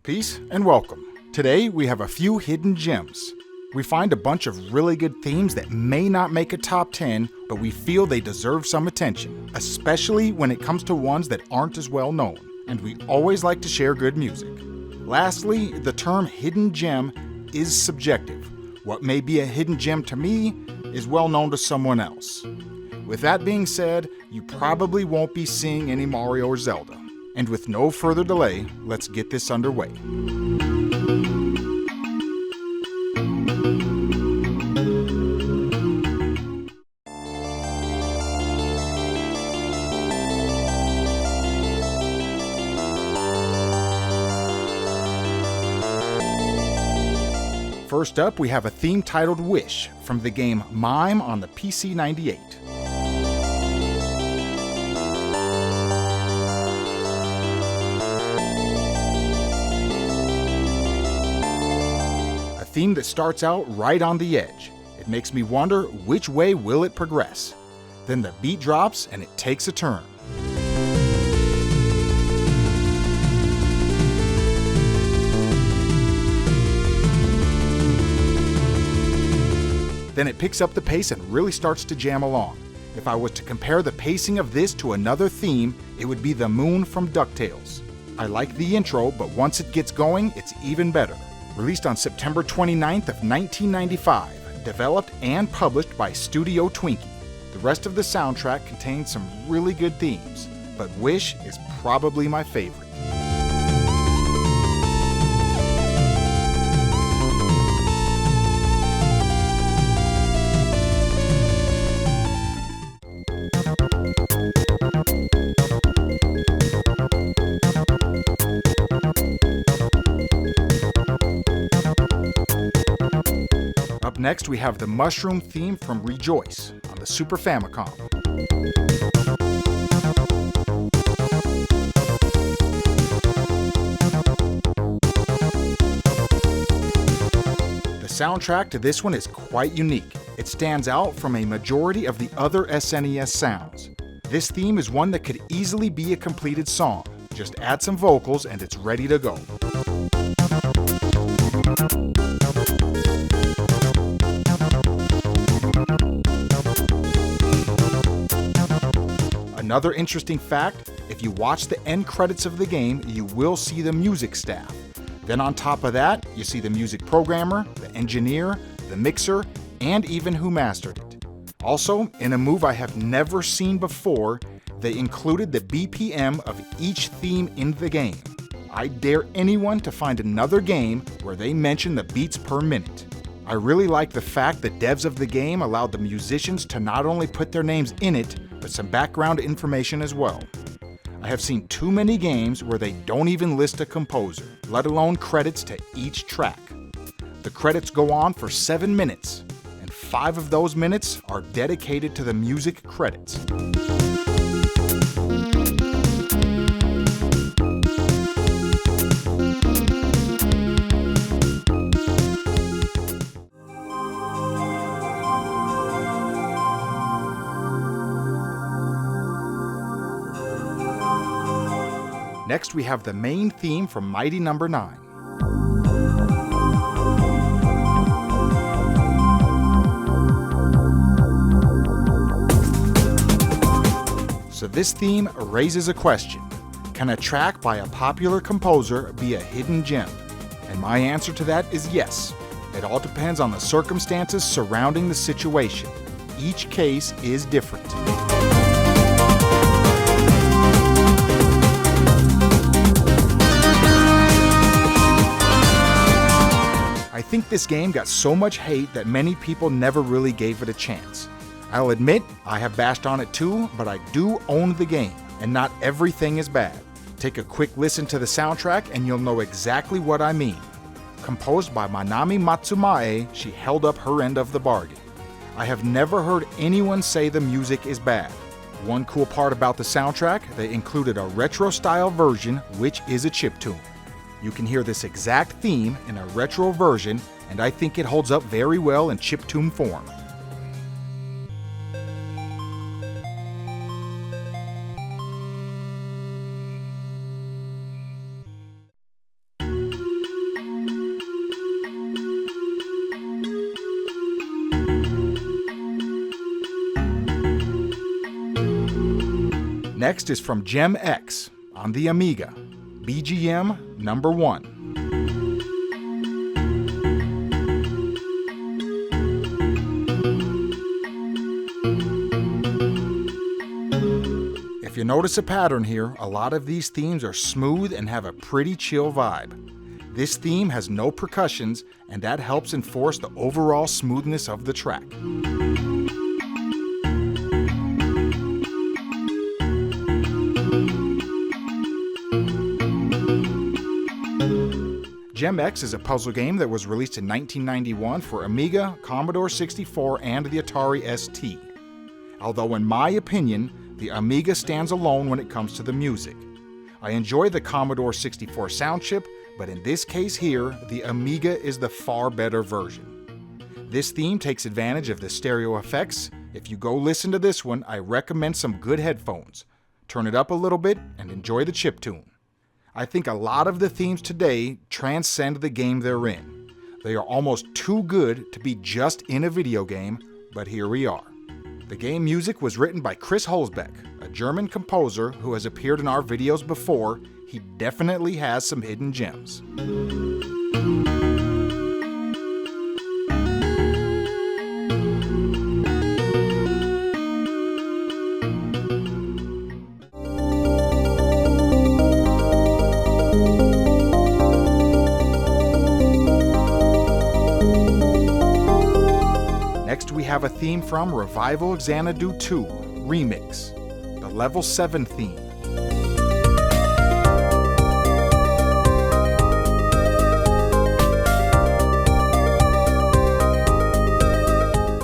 Peace and welcome. Today we have a few hidden gems. We find a bunch of really good themes that may not make a top 10, but we feel they deserve some attention, especially when it comes to ones that aren't as well known, and we always like to share good music. Lastly, the term hidden gem is subjective. What may be a hidden gem to me is well known to someone else. With that being said, you probably won't be seeing any Mario or Zelda. And with no further delay, let's get this underway. First up, we have a theme titled Wish from the game Mime on the PC-98. A theme that starts out right on the edge. It makes me wonder which way will it progress. Then the beat drops and it takes a turn. Then it picks up the pace and really starts to jam along. If I was to compare the pacing of this to another theme, it would be the Moon from DuckTales. I like the intro, but once it gets going, it's even better. Released on September 29th of 1995, developed and published by Studio Twinkie. The rest of the soundtrack contains some really good themes, but Wish is probably my favorite. Up next, we have the Mushroom theme from Rejoice on the Super Famicom. The soundtrack to this one is quite unique. It stands out from a majority of the other SNES sounds. This theme is one that could easily be a completed song. Just add some vocals and it's ready to go. Another interesting fact, if you watch the end credits of the game, you will see the music staff. Then on top of that, you see the music programmer, the engineer, the mixer, and even who mastered it. Also, in a move I have never seen before, they included the BPM of each theme in the game. I dare anyone to find another game where they mention the beats per minute. I really like the fact that devs of the game allowed the musicians to not only put their names in it, but some background information as well. I have seen too many games where they don't even list a composer, let alone credits to each track. The credits go on for 7 minutes, and 5 of those minutes are dedicated to the music credits. Next, we have the main theme from Mighty No. 9. So this theme raises a question. Can a track by a popular composer be a hidden gem? And my answer to that is yes. It all depends on the circumstances surrounding the situation. Each case is different. I think this game got so much hate that many people never really gave it a chance. I'll admit, I have bashed on it too, but I do own the game, and not everything is bad. Take a quick listen to the soundtrack and you'll know exactly what I mean. Composed by Manami Matsumae, she held up her end of the bargain. I have never heard anyone say the music is bad. One cool part about the soundtrack, they included a retro-style version, which is a chiptune. You can hear this exact theme in a retro version, and I think it holds up very well in chiptune form. Next is from Gemx on the Amiga, VGM number 1. If you notice a pattern here, a lot of these themes are smooth and have a pretty chill vibe. This theme has no percussions, and that helps enforce the overall smoothness of the track. Gemx is a puzzle game that was released in 1991 for Amiga, Commodore 64, and the Atari ST. Although in my opinion, the Amiga stands alone when it comes to the music. I enjoy the Commodore 64 sound chip, but in this case here, the Amiga is the far better version. This theme takes advantage of the stereo effects. If you go listen to this one, I recommend some good headphones. Turn it up a little bit and enjoy the chiptune. I think a lot of the themes today transcend the game they're in. They are almost too good to be just in a video game, but here we are. The game music was written by Chris Holzbeck, a German composer who has appeared in our videos before. He definitely has some hidden gems. Next we have a theme from Revival Xanadu 2 Remix, the Level 7 theme.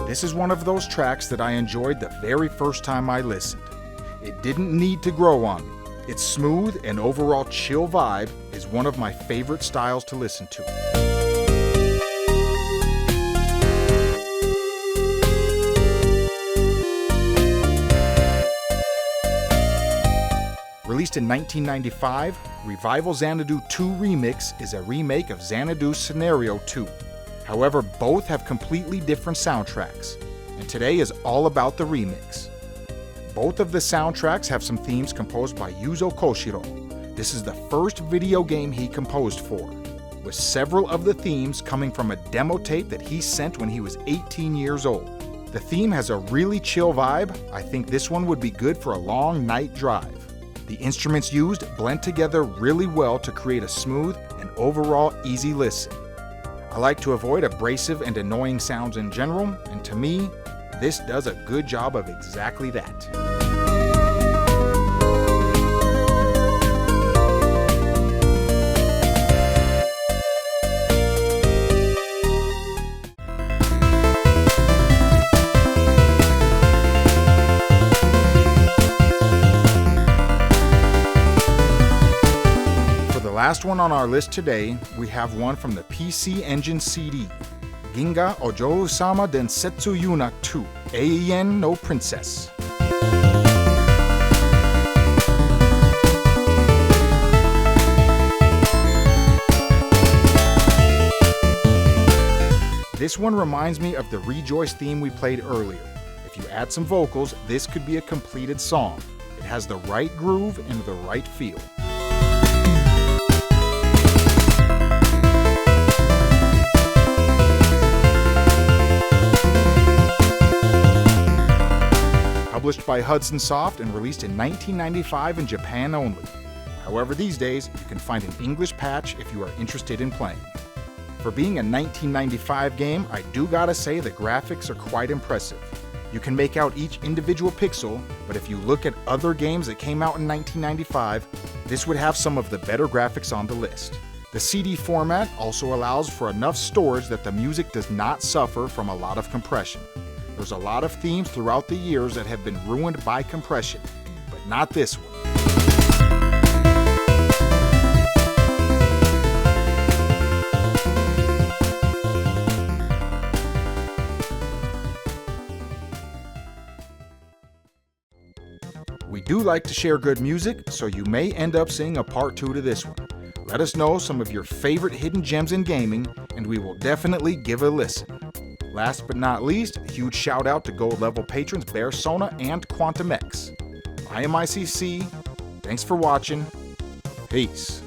This is one of those tracks that I enjoyed the very first time I listened. It didn't need to grow on me. Its smooth and overall chill vibe is one of my favorite styles to listen to. Released in 1995, Revival Xanadu 2 Remix is a remake of Xanadu Scenario 2. However, both have completely different soundtracks, and today is all about the remix. Both of the soundtracks have some themes composed by Yuzo Koshiro. This is the first video game he composed for, with several of the themes coming from a demo tape that he sent when he was 18 years old. The theme has a really chill vibe. I think this one would be good for a long night drive. The instruments used blend together really well to create a smooth and overall easy listen. I like to avoid abrasive and annoying sounds in general, and to me, this does a good job of exactly that. Last one on our list today, we have one from the PC Engine CD, Ginga Ojou-sama Densetsu Yuna 2, Eien no Princess. This one reminds me of the Rejoice theme we played earlier. If you add some vocals, this could be a completed song. It has the right groove and the right feel. Published by Hudson Soft and released in 1995 in Japan only. However, these days, you can find an English patch if you are interested in playing. For being a 1995 game, I do gotta say the graphics are quite impressive. You can make out each individual pixel, but if you look at other games that came out in 1995, this would have some of the better graphics on the list. The CD format also allows for enough storage that the music does not suffer from a lot of compression. There's a lot of themes throughout the years that have been ruined by compression, but not this one. We do like to share good music, so you may end up seeing a part 2 to this one. Let us know some of your favorite hidden gems in gaming, and we will definitely give a listen. Last but not least, a huge shout out to gold level patrons Bear Sona and Quantum X. I am ICC. Thanks for watching. Peace.